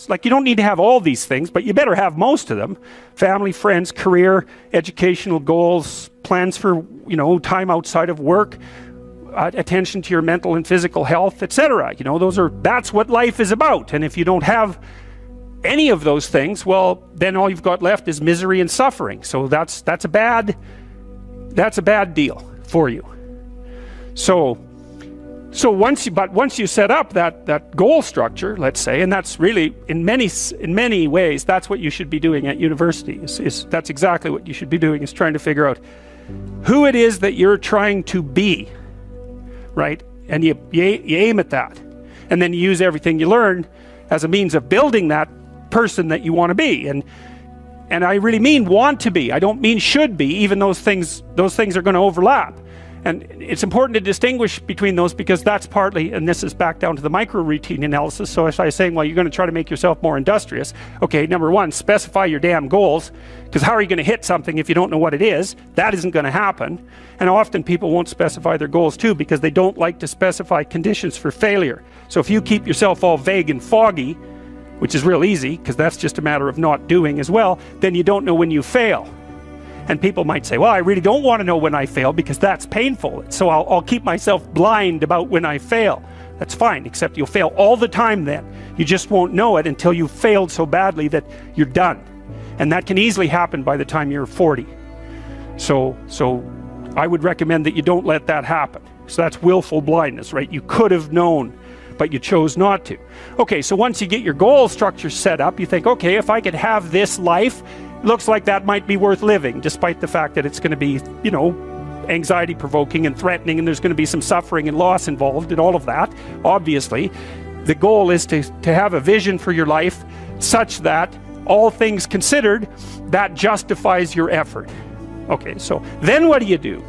things. Like, you don't need to have all these things, but you better have most of them. Family, friends, career, educational goals, plans for, you know, time outside of work, attention to your mental and physical health, etc. You know, that's what life is about. And if you don't have any of those things, well, then all you've got left is misery and suffering. So that's a bad deal for you. So once you set up that goal structure, let's say, and that's really in many ways that's what you should be doing at university. That's exactly what you should be doing, is trying to figure out who it is that you're trying to be, right? And you aim at that, and then you use everything you learn as a means of building that person that you want to be. And I really mean want to be. I don't mean should be, even those things are going to overlap. And it's important to distinguish between those, because that's partly, and this is back down to the micro routine analysis. So as I was saying, well, you're going to try to make yourself more industrious. Okay, number one, specify your damn goals, because how are you going to hit something if you don't know what it is? That isn't going to happen. And often people won't specify their goals too, because they don't like to specify conditions for failure. So if you keep yourself all vague and foggy, which is real easy, because that's just a matter of not doing as well, then you don't know when you fail. And people might say, well, I really don't want to know when I fail, because that's painful. So I'll keep myself blind about when I fail. That's fine, except you'll fail all the time then. You just won't know it until you've failed so badly that you're done. And that can easily happen by the time you're 40. So I would recommend that you don't let that happen. So that's willful blindness, right? You could have known, but you chose not to. Okay, so once you get your goal structure set up, you think, okay, if I could have this life, looks like that might be worth living, despite the fact that it's going to be, you know, anxiety provoking and threatening, and there's going to be some suffering and loss involved and all of that. Obviously, the goal is to have a vision for your life such that, all things considered, that justifies your effort. Okay, so then what do?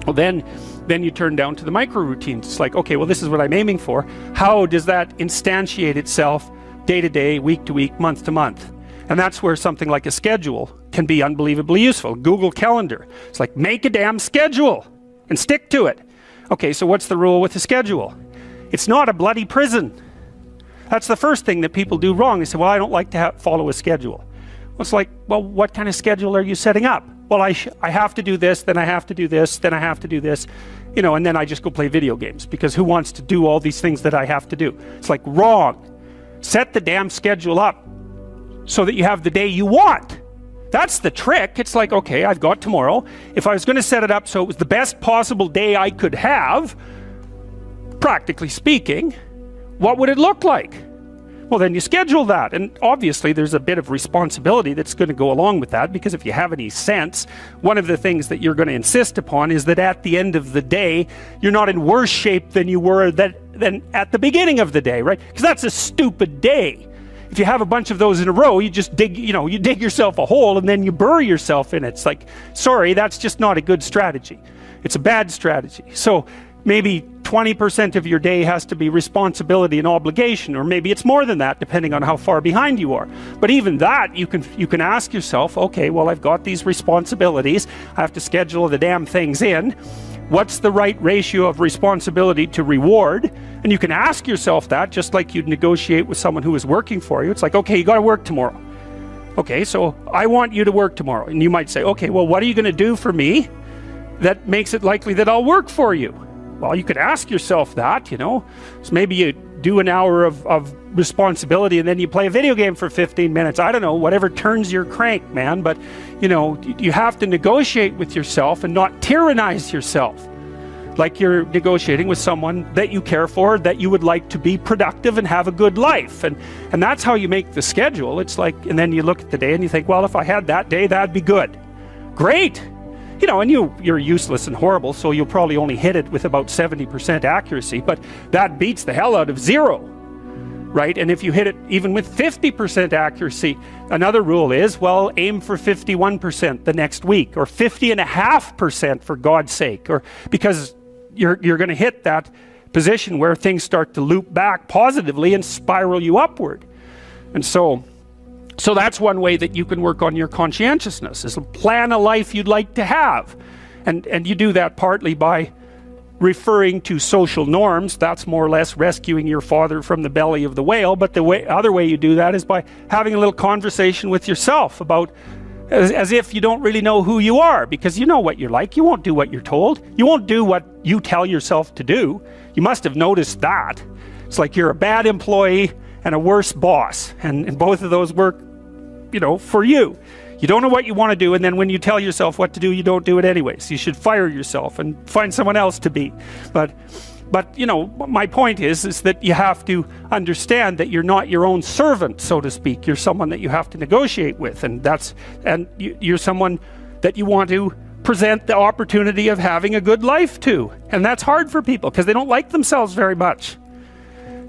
Well, then you turn down to the micro routines. It's like, okay, well, this is what I'm aiming for. How does that instantiate itself day to day, week to week, month to month? And that's where something like a schedule can be unbelievably useful. Google Calendar. It's like, make a damn schedule and stick to it. Okay, so what's the rule with the schedule? It's not a bloody prison. That's the first thing that people do wrong. They say, well, I don't like to follow a schedule. Well, it's like, well, what kind of schedule are you setting up? Well, I have to do this, then I have to do this, then I have to do this, you know, and then I just go play video games, because who wants to do all these things that I have to do? It's like, wrong. Set the damn schedule up so that you have the day you want. That's the trick. It's like, okay, I've got tomorrow. If I was going to set it up so it was the best possible day I could have, practically speaking, what would it look like? Well, then you schedule that. And obviously there's a bit of responsibility that's going to go along with that, because if you have any sense, one of the things that you're going to insist upon is that at the end of the day, you're not in worse shape than you were than at the beginning of the day, right? Because that's a stupid day. If you have a bunch of those in a row, you just dig yourself a hole and then you bury yourself in it. It's like, sorry, that's just not a good strategy. It's a bad strategy. So maybe 20% of your day has to be responsibility and obligation, or maybe it's more than that, depending on how far behind you are. But even that, you can ask yourself, okay, well, I've got these responsibilities. I have to schedule the damn things in. What's the right ratio of responsibility to reward? And you can ask yourself that, just like you'd negotiate with someone who is working for you. It's like, okay, you got to work tomorrow. Okay, so I want you to work tomorrow. And you might say, okay, well, what are you going to do for me that makes it likely that I'll work for you? Well, you could ask yourself that, you know. So maybe you do an hour of responsibility and then you play a video game for 15 minutes. I don't know, whatever turns your crank, man. But, you know, you have to negotiate with yourself and not tyrannize yourself. Like you're negotiating with someone that you care for, that you would like to be productive and have a good life. And that's how you make the schedule. It's like, and then you look at the day and you think, well, if I had that day, that'd be good. Great. You know, and you're useless and horrible, so you'll probably only hit it with about 70% accuracy, but that beats the hell out of 0, right? And if you hit it even with 50% accuracy, another rule is, well, aim for 51% the next week, or 50.5% for God's sake, or because you're going to hit that position where things start to loop back positively and spiral you upward. And so that's one way that you can work on your conscientiousness, is plan a life you'd like to have. And you do that partly by referring to social norms. That's more or less rescuing your father from the belly of the whale. But the other way you do that is by having a little conversation with yourself about, as if you don't really know who you are, because you know what you're like. You won't do what you're told. You won't do what you tell yourself to do. You must have noticed that. It's like you're a bad employee and a worse boss, and both of those work, for you. You don't know what you want to do, and then when you tell yourself what to do, you don't do it anyways. You should fire yourself and find someone else to be. But my point is that you have to understand that you're not your own servant, so to speak. You're someone that you have to negotiate with, and you're someone that you want to present the opportunity of having a good life to. And that's hard for people because they don't like themselves very much.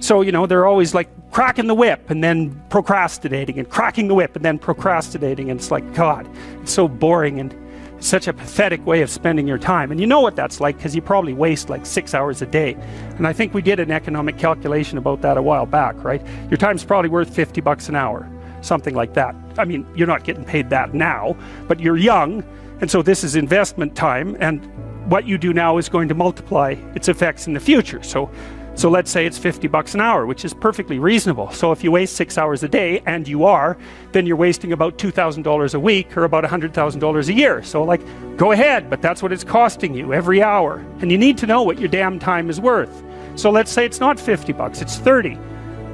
So, they're always like cracking the whip and then procrastinating, and cracking the whip and then procrastinating. And it's like, God, it's so boring and it's such a pathetic way of spending your time. And you know what that's like because you probably waste like 6 hours a day. And I think we did an economic calculation about that a while back, right? Your time's probably worth $50 an hour, something like that. I mean, you're not getting paid that now, but you're young. And so this is investment time. And what you do now is going to multiply its effects in the future. So let's say it's $50 an hour, which is perfectly reasonable. So if you waste 6 hours a day, and you are, then you're wasting about $2,000 a week, or about $100,000 a year. So go ahead, but that's what it's costing you every hour. And you need to know what your damn time is worth. So let's say it's not $50, it's 30,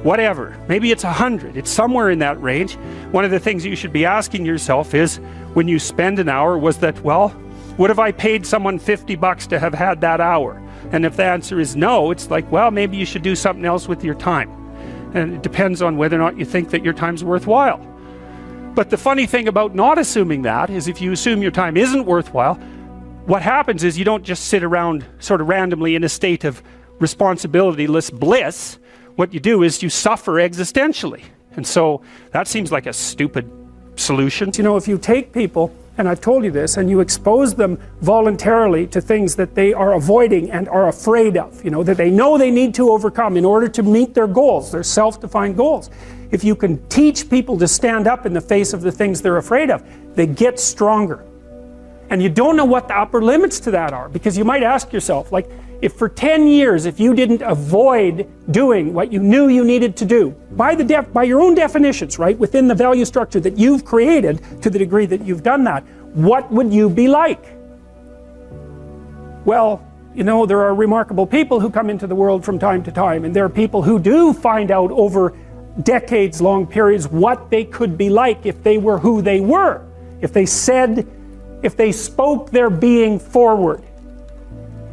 whatever. Maybe it's 100, it's somewhere in that range. One of the things you should be asking yourself is, when you spend an hour, would have I paid someone $50 to have had that hour? And if the answer is no, it's like, well, maybe you should do something else with your time. And it depends on whether or not you think that your time's worthwhile. But the funny thing about not assuming that is, if you assume your time isn't worthwhile, what happens is you don't just sit around sort of randomly in a state of responsibilityless bliss. What you do is you suffer existentially. And so that seems like a stupid solution. If you take people, and I've told you this, and you expose them voluntarily to things that they are avoiding and are afraid of, that they know they need to overcome in order to meet their goals, their self-defined goals. If you can teach people to stand up in the face of the things they're afraid of, they get stronger. And you don't know what the upper limits to that are, because you might ask yourself, if for 10 years, if you didn't avoid doing what you knew you needed to do, by your own definitions, right, within the value structure that you've created, to the degree that you've done that, what would you be like? Well, there are remarkable people who come into the world from time to time, and there are people who do find out over decades-long periods what they could be like if they were who they were, if they spoke their being forward.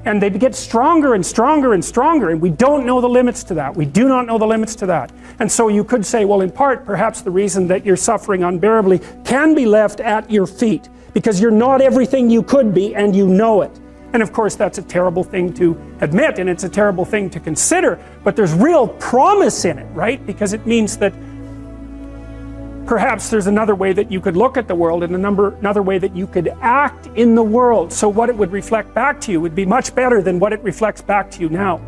And they get stronger and stronger and stronger, and we don't know the limits to that. We do not know the limits to that. And so you could say, well, in part, perhaps the reason that you're suffering unbearably can be left at your feet, because you're not everything you could be, and you know it. And of course, that's a terrible thing to admit, and it's a terrible thing to consider, but there's real promise in it, right? Because it means that perhaps there's another way that you could look at the world, and another way that you could act in the world, so what it would reflect back to you would be much better than what it reflects back to you now.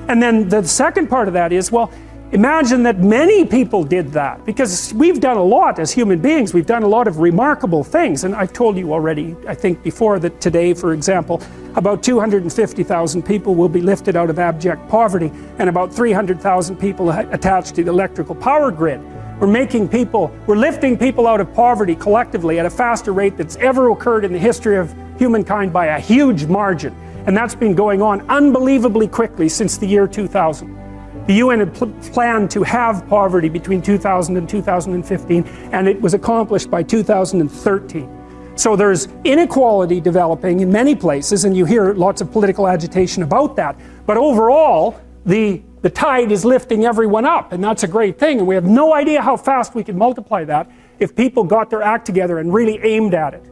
And then the second part of that is, well, imagine that many people did that, because we've done a lot as human beings. We've done a lot of remarkable things, and I've told you already, I think before, that today, for example, about 250,000 people will be lifted out of abject poverty, and about 300,000 people attached to the electrical power grid. We're lifting people out of poverty collectively at a faster rate that's ever occurred in the history of humankind by a huge margin. And that's been going on unbelievably quickly since the year 2000. The UN had planned to have poverty between 2000 and 2015, and it was accomplished by 2013. So there's inequality developing in many places, and you hear lots of political agitation about that. But overall, the tide is lifting everyone up, and that's a great thing, and we have no idea how fast we could multiply that if people got their act together and really aimed at it.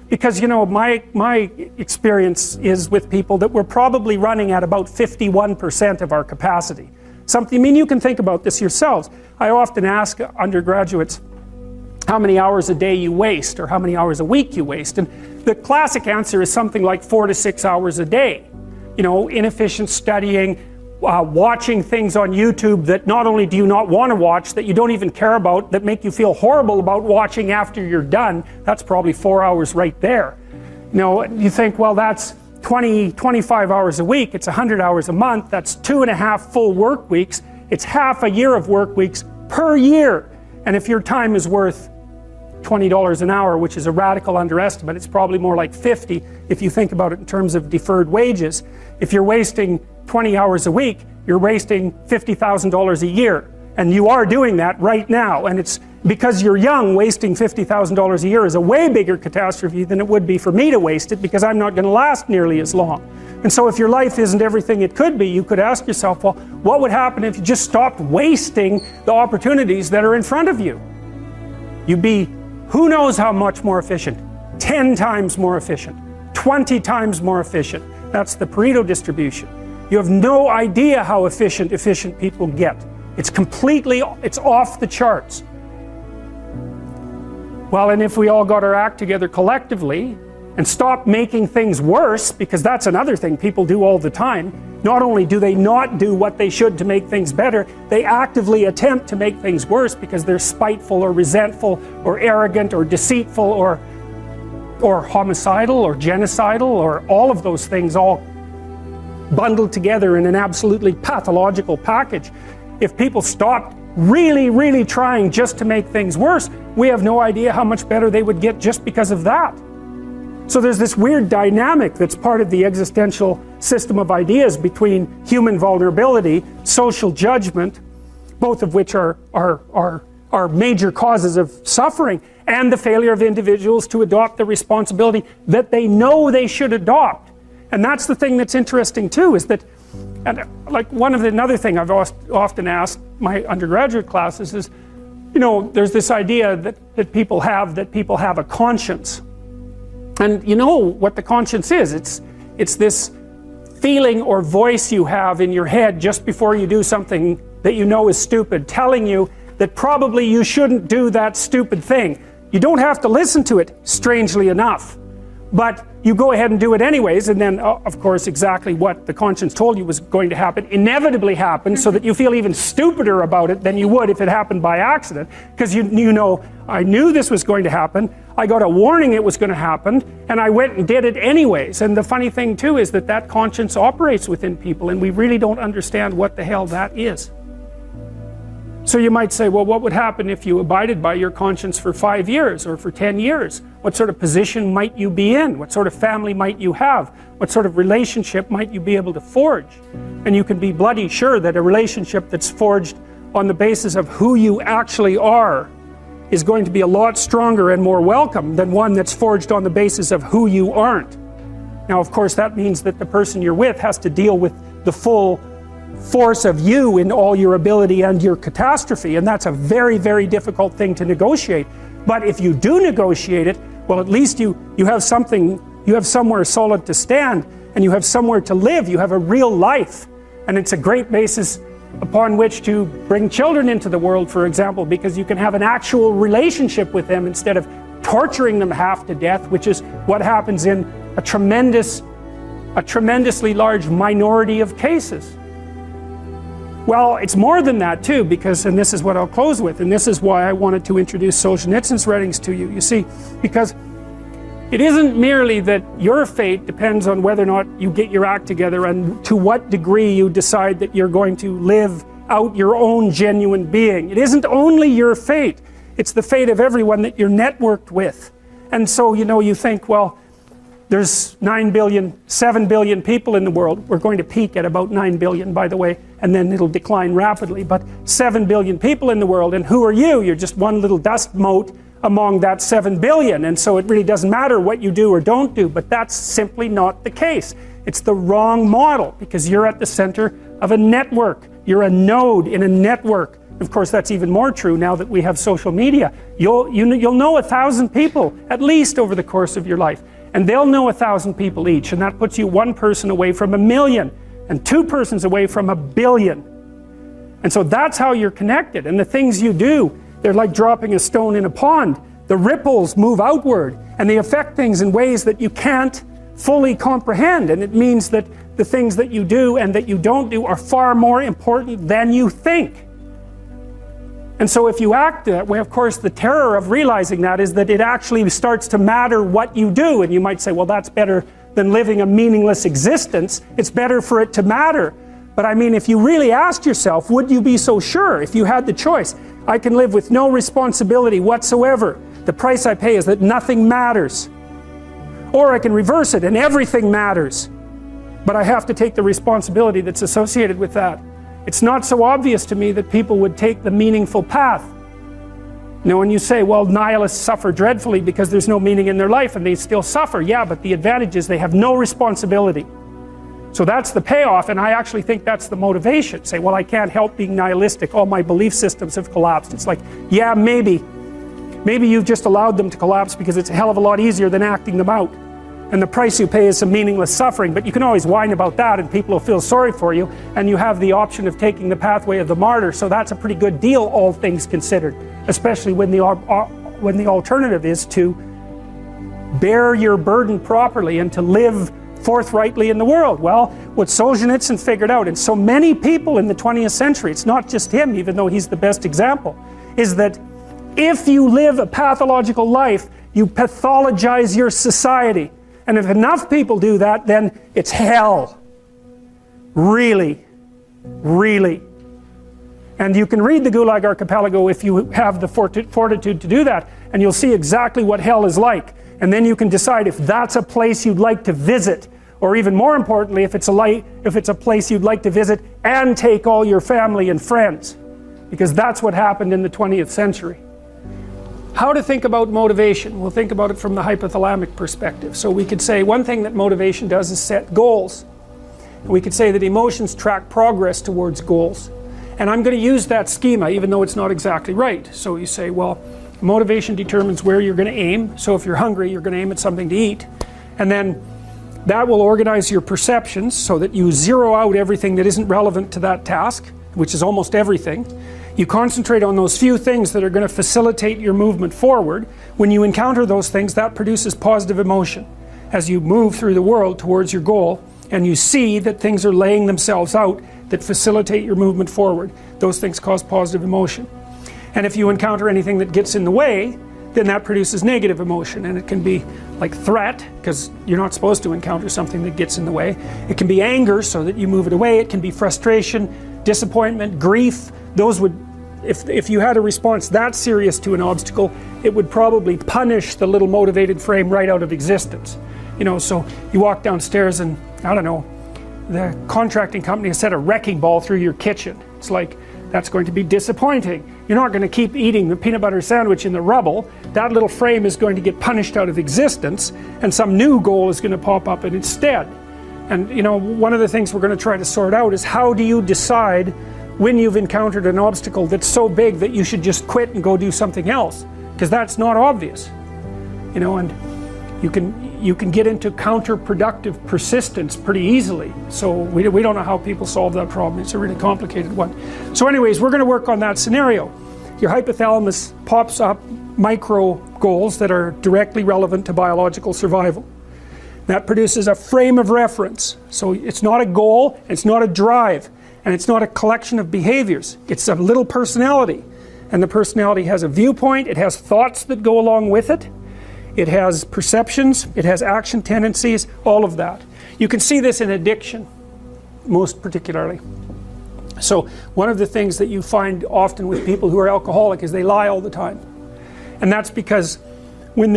Because, my experience is with people that we're probably running at about 51% of our capacity. You can think about this yourselves. I often ask undergraduates how many hours a day you waste, or how many hours a week you waste, and the classic answer is something like 4 to 6 hours a day. Inefficient studying, watching things on YouTube that not only do you not want to watch, that you don't even care about, that make you feel horrible about watching after you're done. That's probably 4 hours right there. You think, well, that's 25 hours a week, it's 100 hours a month, that's 2.5 full work weeks, it's half a year of work weeks per year. And if your time is worth $20 an hour, which is a radical underestimate, it's probably more like 50 if you think about it in terms of deferred wages. If you're wasting 20 hours a week, you're wasting $50,000 a year. And you are doing that right now. And it's because you're young, wasting $50,000 a year is a way bigger catastrophe than it would be for me to waste it, because I'm not going to last nearly as long. And so if your life isn't everything it could be, you could ask yourself, well, what would happen if you just stopped wasting the opportunities that are in front of you? You'd be who knows how much more efficient. 10 times more efficient. 20 times more efficient. That's the Pareto distribution. You have no idea how efficient people get. It's off the charts. Well, and if we all got our act together collectively and stopped making things worse, because that's another thing people do all the time. Not only do they not do what they should to make things better, they actively attempt to make things worse because they're spiteful or resentful or arrogant or deceitful or homicidal or genocidal, or all of those things all bundled together in an absolutely pathological package. If people stopped really, really trying just to make things worse, we have no idea how much better they would get just because of that. So there's this weird dynamic that's part of the existential system of ideas between human vulnerability, social judgment, both of which are major causes of suffering, and the failure of individuals to adopt the responsibility that they know they should adopt. And that's the thing that's interesting too, is that, and like another thing I've often asked my undergraduate classes is, you know, there's this idea that people have a conscience. And you know what the conscience is. It's this feeling or voice you have in your head just before you do something that you know is stupid, telling you that probably you shouldn't do that stupid thing. You don't have to listen to it, strangely enough. But you go ahead and do it anyways, and then, of course, exactly what the conscience told you was going to happen inevitably happens, so that you feel even stupider about it than you would if it happened by accident. Because you know, I knew this was going to happen, I got a warning it was going to happen, and I went and did it anyways. And the funny thing too is that conscience operates within people, and we really don't understand what the hell that is. So you might say, well, what would happen if you abided by your conscience for 5 years or for 10 years? What sort of position might you be in? What sort of family might you have? What sort of relationship might you be able to forge? And you can be bloody sure that a relationship that's forged on the basis of who you actually are is going to be a lot stronger and more welcome than one that's forged on the basis of who you aren't. Now, of course, that means that the person you're with has to deal with the full force of you in all your ability and your catastrophe, and that's a very, very difficult thing to negotiate. But if you do negotiate it, well, at least you have something, you have somewhere solid to stand, and you have somewhere to live, you have a real life. And it's a great basis upon which to bring children into the world, for example, because you can have an actual relationship with them instead of torturing them half to death, which is what happens in a tremendously large minority of cases. Well, it's more than that too, because, and this is what I'll close with, and this is why I wanted to introduce Solzhenitsyn's writings to you. You see, because it isn't merely that your fate depends on whether or not you get your act together and to what degree you decide that you're going to live out your own genuine being. It isn't only your fate, it's the fate of everyone that you're networked with. And so, you know, you think, well, there's 7 billion people in the world. We're going to peak at about 9 billion, by the way, and then it'll decline rapidly. But 7 billion people in the world, and who are you? You're just one little dust mote among that 7 billion. And so it really doesn't matter what you do or don't do, but that's simply not the case. It's the wrong model, because you're at the center of a network. You're a node in a network. Of course, that's even more true now that we have social media. You'll know 1,000 people, at least, over the course of your life. And they'll know 1,000 people each, and that puts you one person away from 1 million, and 2 persons away from 1 billion. And so that's how you're connected. And the things you do, they're like dropping a stone in a pond. The ripples move outward, and they affect things in ways that you can't fully comprehend. And it means that the things that you do and that you don't do are far more important than you think. And so if you act that way, of course, the terror of realizing that is that it actually starts to matter what you do. And you might say, well, that's better than living a meaningless existence. It's better for it to matter. But I mean, if you really asked yourself, would you be so sure if you had the choice? I can live with no responsibility whatsoever. The price I pay is that nothing matters. Or I can reverse it and everything matters. But I have to take the responsibility that's associated with that. It's not so obvious to me that people would take the meaningful path. You know, when you say, well, nihilists suffer dreadfully because there's no meaning in their life, and they still suffer. Yeah, but the advantage is they have no responsibility. So that's the payoff, and I actually think that's the motivation. Say, well, I can't help being nihilistic. All my belief systems have collapsed. It's like, yeah, maybe. Maybe you've just allowed them to collapse because it's a hell of a lot easier than acting them out. And the price you pay is some meaningless suffering, but you can always whine about that and people will feel sorry for you, and you have the option of taking the pathway of the martyr, so that's a pretty good deal, all things considered, especially when the alternative is to bear your burden properly and to live forthrightly in the world. Well, what Solzhenitsyn figured out, and so many people in the 20th century, it's not just him, even though he's the best example, is that if you live a pathological life, you pathologize your society. And if enough people do that, then it's hell. Really. Really. And you can read the Gulag Archipelago if you have the fortitude to do that, and you'll see exactly what hell is like. And then you can decide if that's a place you'd like to visit, or even more importantly, if it's a place you'd like to visit and take all your family and friends. Because that's what happened in the 20th century. How to think about motivation? We'll think about it from the hypothalamic perspective. So we could say one thing that motivation does is set goals. We could say that emotions track progress towards goals. And I'm going to use that schema even though it's not exactly right. So you say, well, motivation determines where you're going to aim. So if you're hungry, you're going to aim at something to eat. And then that will organize your perceptions so that you zero out everything that isn't relevant to that task, which is almost everything. You concentrate on those few things that are going to facilitate your movement forward. When you encounter those things, that produces positive emotion as you move through the world towards your goal, and you see that things are laying themselves out that facilitate your movement forward. Those things cause positive emotion. And if you encounter anything that gets in the way, then that produces negative emotion, and it can be like threat, because you're not supposed to encounter something that gets in the way. It can be anger, so that you move it away. It can be frustration, disappointment, grief. Those would, if you had a response that serious to an obstacle, it would probably punish the little motivated frame right out of existence. You know, so you walk downstairs and, I don't know, the contracting company has set a wrecking ball through your kitchen. It's like, that's going to be disappointing. You're not going to keep eating the peanut butter sandwich in the rubble. That little frame is going to get punished out of existence, and some new goal is going to pop up in its stead. And you know, one of the things we're going to try to sort out is how do you decide when you've encountered an obstacle that's so big that you should just quit and go do something else, because that's not obvious. You know, and you can get into counterproductive persistence pretty easily. So we don't know how people solve that problem. It's a really complicated one. So anyways, we're going to work on that scenario. Your hypothalamus pops up micro goals that are directly relevant to biological survival. That produces a frame of reference. So it's not a goal, it's not a drive, and it's not a collection of behaviors. It's a little personality. And the personality has a viewpoint, it has thoughts that go along with it. It has perceptions, it has action tendencies, all of that. You can see this in addiction, most particularly. So one of the things that you find often with people who are alcoholic is they lie all the time. And that's because when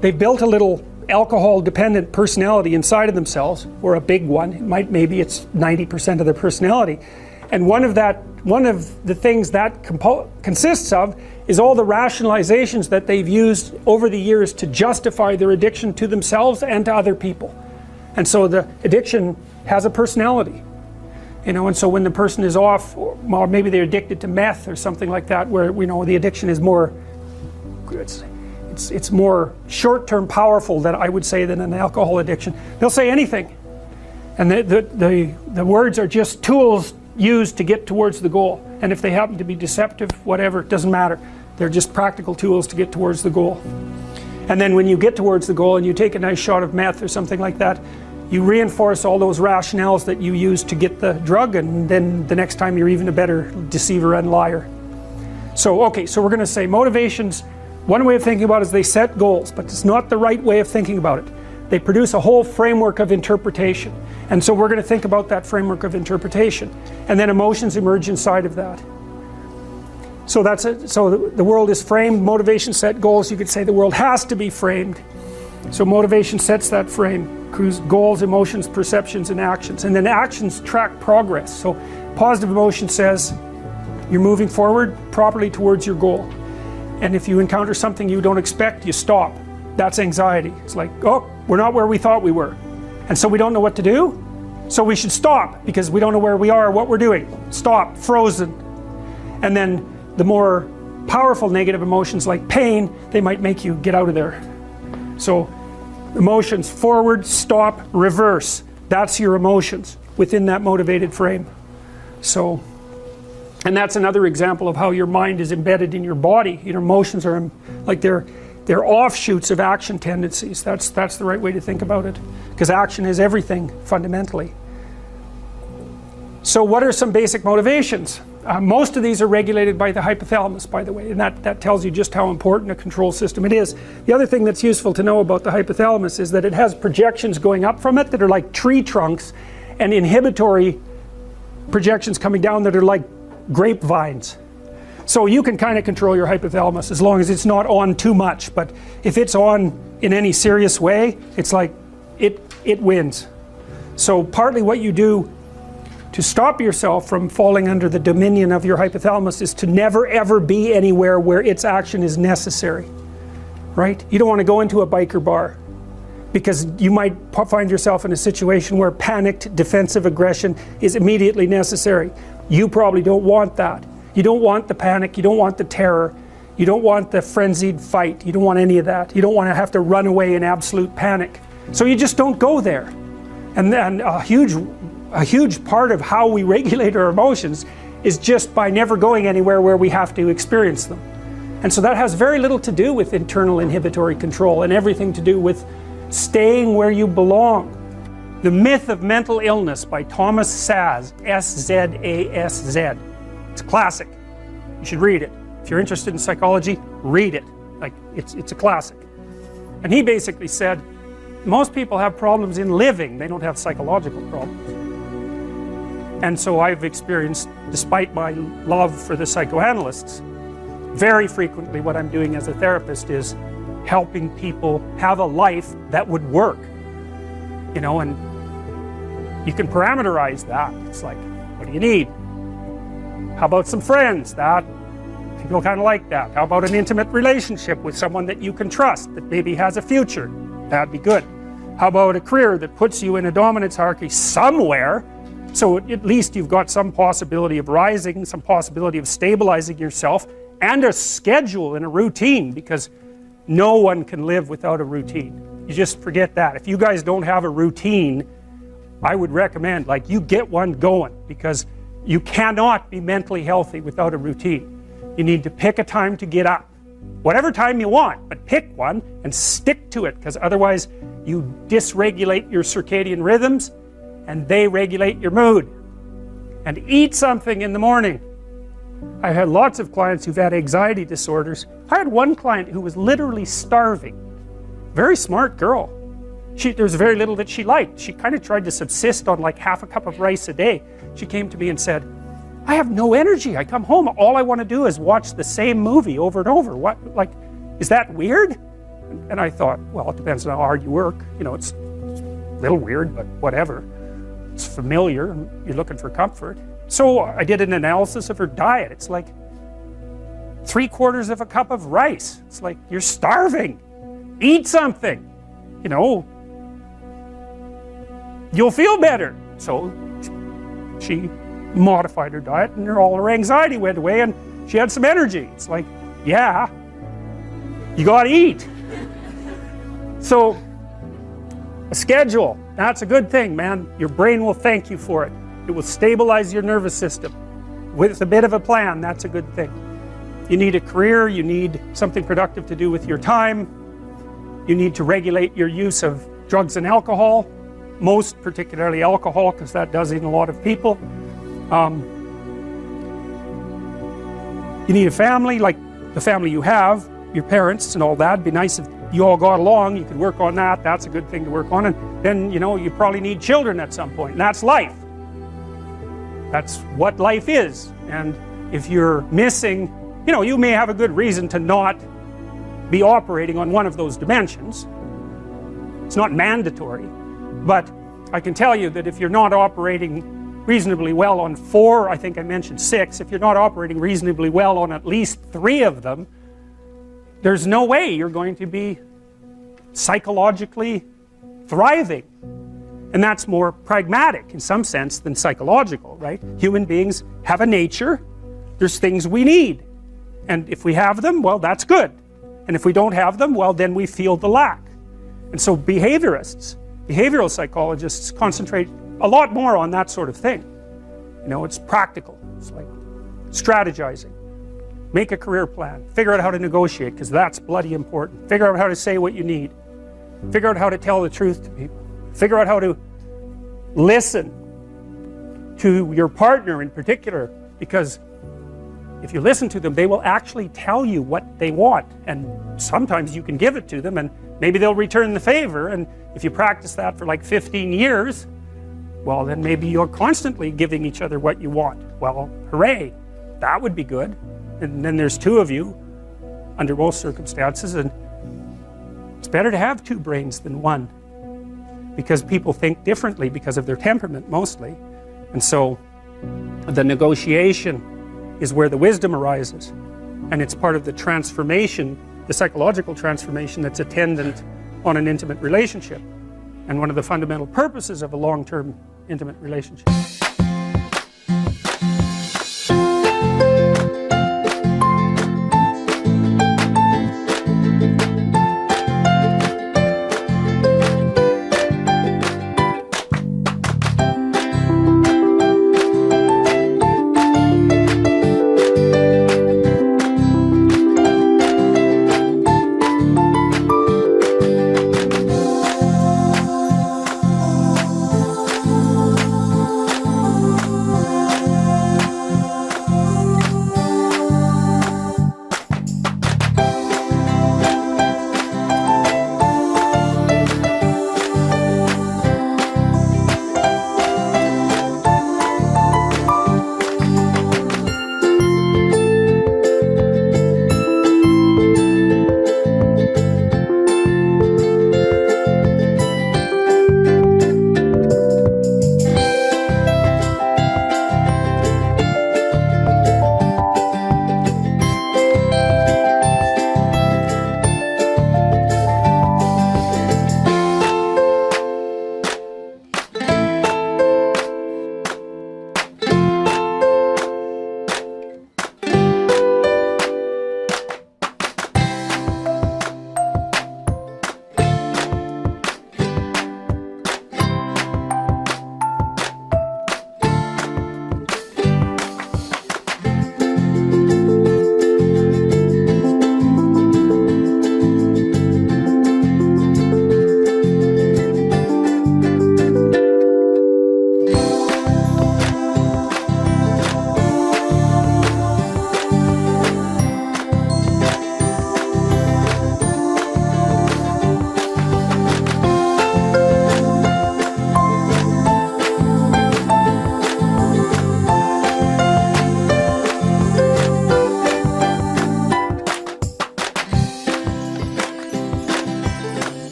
they've built a little alcohol dependent personality inside of themselves, or a big one, maybe it's 90% of their personality. And one of the things that consists of is all the rationalizations that they've used over the years to justify their addiction to themselves and to other people. And so the addiction has a personality. You know, and so when the person is off, or maybe they're addicted to meth or something like that, where, you know, the addiction is more, it's more short-term powerful than I would say than an alcohol addiction. They'll say anything. And the words are just tools used to get towards the goal. And if they happen to be deceptive, whatever, it doesn't matter. They're just practical tools to get towards the goal. And then when you get towards the goal and you take a nice shot of meth or something like that, you reinforce all those rationales that you used to get the drug, and then the next time you're even a better deceiver and liar. So, okay, so we're going to say motivations, one way of thinking about it is they set goals, but it's not the right way of thinking about it. they produce a whole framework of interpretation. And so we're going to think about that framework of interpretation. And then emotions emerge inside of that. So that's it. So the world is framed, motivation, set, goals. You could say the world has to be framed. So motivation sets that frame, goals, emotions, perceptions, and actions. And then actions track progress. So positive emotion says you're moving forward properly towards your goal. And if you encounter something you don't expect, you stop. That's anxiety. It's like, oh, we're not where we thought we were. And so we don't know what to do. So we should stop because we don't know where we are or what we're doing. Stop, frozen. And then the more powerful negative emotions like pain, they might make you get out of there. So emotions, forward, stop, reverse. That's your emotions within that motivated frame. So, and that's another example of how your mind is embedded in your body. Your emotions are like they're offshoots of action tendencies. That's the right way to think about it, because action is everything fundamentally. So what are some basic motivations? Most of these are regulated by the hypothalamus, by the way, and that tells you just how important a control system it is. The other thing that's useful to know about the hypothalamus is that it has projections going up from it that are like tree trunks, and inhibitory projections coming down that are like grapevines. So you can kind of control your hypothalamus as long as it's not on too much, but if it's on in any serious way, it's like it wins. So partly what you do to stop yourself from falling under the dominion of your hypothalamus is to never ever be anywhere where its action is necessary, right? You don't want to go into a biker bar because you might find yourself in a situation where panicked defensive aggression is immediately necessary. You probably don't want that. You don't want the panic, you don't want the terror, you don't want the frenzied fight, you don't want any of that. You don't want to have to run away in absolute panic. So you just don't go there. And then a huge part of how we regulate our emotions is just by never going anywhere where we have to experience them. And so that has very little to do with internal inhibitory control and everything to do with staying where you belong. The Myth of Mental Illness by Thomas Szasz, S-Z-A-S-Z. It's a classic. You should read it. If you're interested in psychology, read it. Like, it's a classic. And he basically said, most people have problems in living, they don't have psychological problems. And so I've experienced, despite my love for the psychoanalysts, very frequently what I'm doing as a therapist is helping people have a life that would work. You know, and you can parameterize that. It's like, what do you need? How about some friends? That people kind of like that. How about an intimate relationship with someone that you can trust, that maybe has a future? That'd be good. How about a career that puts you in a dominance hierarchy somewhere, so at least you've got some possibility of rising, some possibility of stabilizing yourself, and a schedule and a routine, because no one can live without a routine. You just forget that. If you guys don't have a routine, I would recommend, like, you get one going, because you cannot be mentally healthy without a routine. You need to pick a time to get up. Whatever time you want, but pick one and stick to it, because otherwise you dysregulate your circadian rhythms and they regulate your mood. And eat something in the morning. I've had lots of clients who've had anxiety disorders. I had one client who was literally starving. Very smart girl. There was very little that she liked. She kind of tried to subsist on like half a cup of rice a day. She came to me and said, I have no energy. I come home, all I want to do is watch the same movie over and over. What, like, is that weird? And I thought, well, it depends on how hard you work. You know, it's a little weird, but whatever. It's familiar, you're looking for comfort. So I did an analysis of her diet. It's like 3/4 of a cup of rice. It's like, you're starving. Eat something. You know, you'll feel better. So she modified her diet, and all her anxiety went away, and she had some energy. It's like, yeah, you gotta eat. So a schedule, that's a good thing, man. Your brain will thank you for it. It will stabilize your nervous system. With a bit of a plan, that's a good thing. You need a career, you need something productive to do with your time. You need to regulate your use of drugs and alcohol, most particularly alcohol, because that does in a lot of people. You need a family, like the family you have. your parents and all that. It'd be nice if you all got along, you could work on that, that's a good thing to work on, and then, you know, you probably need children at some point, and that's life. That's what life is. And if you're missing, you know, you may have a good reason to not be operating on one of those dimensions. It's not mandatory, but I can tell you that if you're not operating reasonably well on 4, I think I mentioned 6, if you're not operating reasonably well on at least 3 of them, there's no way you're going to be psychologically thriving. And that's more pragmatic in some sense than psychological, right? Human beings have a nature, there's things we need, and if we have them, well, that's good, and if we don't have them, well, then we feel the lack. And so behaviorists, behavioral psychologists concentrate a lot more on that sort of thing. You know, it's practical, it's like strategizing, make a career plan, figure out how to negotiate, because that's bloody important, figure out how to say what you need, figure out how to tell the truth to people, figure out how to listen to your partner in particular, because if you listen to them, they will actually tell you what they want, and sometimes you can give it to them and maybe they'll return the favor, and if you practice that for like 15 years, well, then maybe you're constantly giving each other what you want. Well, hooray, that would be good. And then there's 2 of you under most circumstances, and it's better to have 2 brains than 1, because people think differently because of their temperament mostly. And so the negotiation is where the wisdom arises, and it's part of the transformation, the psychological transformation that's attendant on an intimate relationship, and one of the fundamental purposes of a long-term intimate relationship.